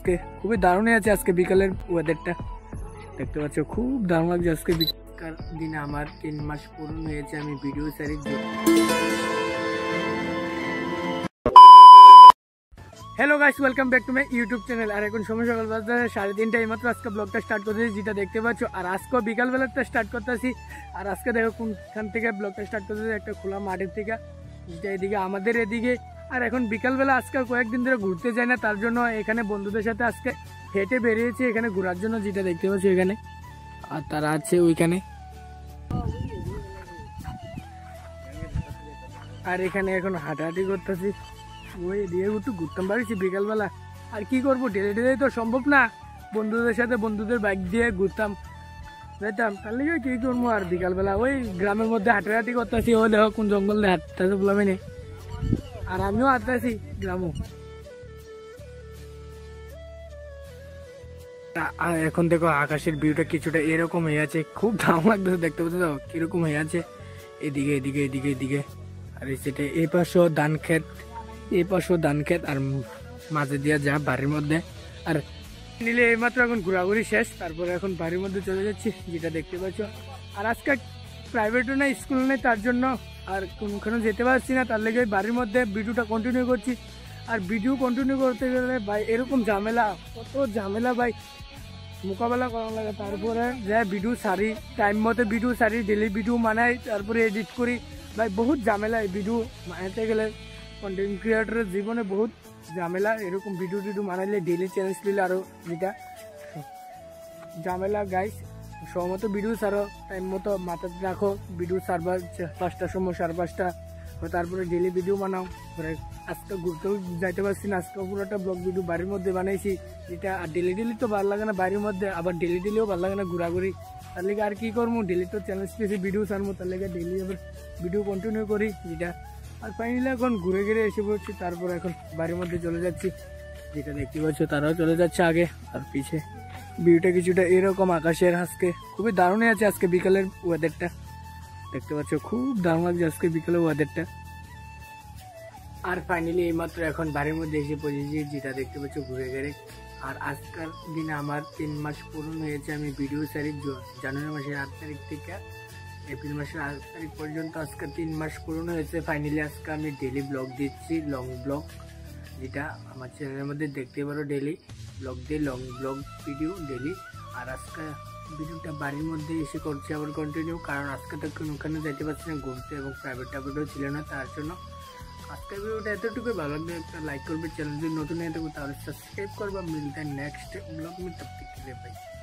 আজকে খুবই দারুণ আছে। আজকে বিকালের ওয়েদারটা দেখতে পাচ্ছ, খুব দারুণ লাগছে আজকে বিকাল দিনে। আমার 3 মাস পূরণ হয়েছে আমি ভিডিও সারির জন্য। Hello guys, welcome back to my YouTube channel. আর এখন সময় সকাল 3:30 এইমাত্র আজকে ব্লগটা স্টার্ট করতেছি, যেটা দেখতে পাচ্ছ। আর আজকে বিকালবেলাটা স্টার্ট করতেছি। আর আজকে দেখো কোনখান থেকে ব্লগটা স্টার্ট করতেছি, একটা খোলা মাঠের থেকে, যেটা এদিকে আমাদের এদিকে। আর এখন বিকালবেলা আজকে কয়েকদিন ধরে ঘুরতে যায় না, তার জন্য এখানে বন্ধুদের সাথে আজকে হেঁটে বেরিয়েছি এখানে ঘোরার জন্য, যেটা দেখতে পাচ্ছ এখানে। আর তারা আছে ওইখানে। আর এখানে এখন হাঁটাহাঁটি করতেছি, ওই দিয়ে একটু ঘুরতাম পারিছি বিকালবেলা। আর কি করবো, ডেলে ডেলে তো সম্ভব না। বন্ধুদের সাথে বন্ধুদের বাইক দিয়ে ঘুরতাম যাইতাম, তার লিগে কি করবো। আর বিকালবেলা ওই গ্রামের মধ্যে হাঁটাহাঁটি করতেছি। ও দেখো কোন জঙ্গল দিয়ে হাঁটতেছে বললাম নেই। আর আমিও হাঁটতেছি গ্রামও। আর এখন দেখো আকাশের ভিউটা কিছুটা এরকম হয়ে আছে, খুব দারুণ লাগতেছে দেখতে পাচ্ছ তো কিরকম হয়ে আছে। এদিকে এদিকে এদিকে এদিকে আর সেটা এই পাশেও ধান ক্ষেত, এই পাশেও ধান ক্ষেত, আর মাঝে দিয়া যা বাড়ির মধ্যে। আর নিলে এইমাত্র এখন ঘোরাঘুরি শেষ, তারপরে এখন বাড়ির মধ্যে চলে যাচ্ছি, যেটা দেখতে পাচ্ছ। আর আজকে প্রাইভেটও নেই, স্কুল নেই, তার জন্য আর কোনখানে যেতে পারছি না, তার লেগে বাড়ির মধ্যে ভিডিওটা কন্টিনিউ করছি। আর ভিডিও কন্টিনিউ করতে গেলে ভাই এরকম ঝামেলা, কত ঝামেলা ভাই মোকাবেলা করা লাগে। তারপরে যা ভিডিও সারি, টাইম মতো ভিডিও সারি, ডেলি ভিডিও বানাই, তারপরে এডিট করি। ভাই বহুত ঝামেলা এই ভিডিও বানাতে গেলে। কন্টেন্ট ক্রিয়েটরের জীবনে বহুত ঝামেলা, এরকম ভিডিও টিডিও বানাইলে, ডেলি চ্যালেঞ্জ দিলে আরও যেটা ঝামেলা। গাইস সময় ভিডিও সারো, টাইম মতো মাথাতে রাখো, ভিডিও সারবা 5টার সময় 5:30, তারপরে ডেলি ভিডিও বানাও। আজকে ঘুরতেও যাইতে পারছি না, আজকে পুরোটা ব্লগ ভিডিও বাড়ির মধ্যে বানাইছি, যেটা। আর ডেলি ডেলি তো ভালো লাগে না বাড়ির মধ্যে, আবার ডেলি ডেলিও ভালো লাগে না ঘোরাঘুরি। তার লেগে আর কি করবো, ডেলি তো চ্যালেঞ্জ পেয়েছি ভিডিও সারবো, তার লেগে ডেলি আবার ভিডিও কন্টিনিউ করি, যেটা। আর ফাইনালি এখন ঘুরে ঘুরে এসে পড়ছি, তারপর এখন বাড়ির মধ্যে চলে যাচ্ছি, যেটা দেখতে পাচ্ছ। তারাও চলে যাচ্ছে আগে আর পিছে। ভিউটা কিছুটা এরকম আকাশের, আজকে খুবই দারুণ আছে আজকে বিকালের ওয়েদারটা দেখতে পাচ্ছ, খুব দারুণ লাগছে আজকে বিকালের ওয়েদারটা। আর ফাইনালি এইমাত্র এখন বাড়ির মধ্যে এসে পৌঁছেছি, যেটা দেখতে পাচ্ছ ঘুরে ঘুরে। আর আজকের দিনে আমার 3 মাস পূরণ হয়েছে আমি ভিডিও সারি। জানুয়ারি মাসের 8 তারিখ থেকে এপ্রিল মাসের 8 তারিখ পর্যন্ত আজকে 3 মাস পূরণ হয়েছে। ফাইনালি আজকে আমি ডেলি ব্লগ দিচ্ছি, লং ব্লগ, যেটা আমার চ্যানেলের মধ্যে দেখতে পারো। ডেলি ব্লগ দিয়ে লং ব্লগ ভিডিও ডেলি। আর আজকে ভিডিওটা বাড়ির মধ্যে এসে করছি আবার কন্টিনিউ, কারণ আজকে তো কোনোখানে যাইতে পারছি না ঘুরতে, এবং প্রাইভেট টাইভেটও ছিল না, তার জন্য। আজকের ভিডিওটা এতটুকু, ভালো লাগলে একটা লাইক করবে, চ্যানেল যদি নতুন হয়ে থাকবে তাহলে সাবস্ক্রাইব করবা। মিলতে নেক্সট ব্লগ में, तब तक के लिए भाई।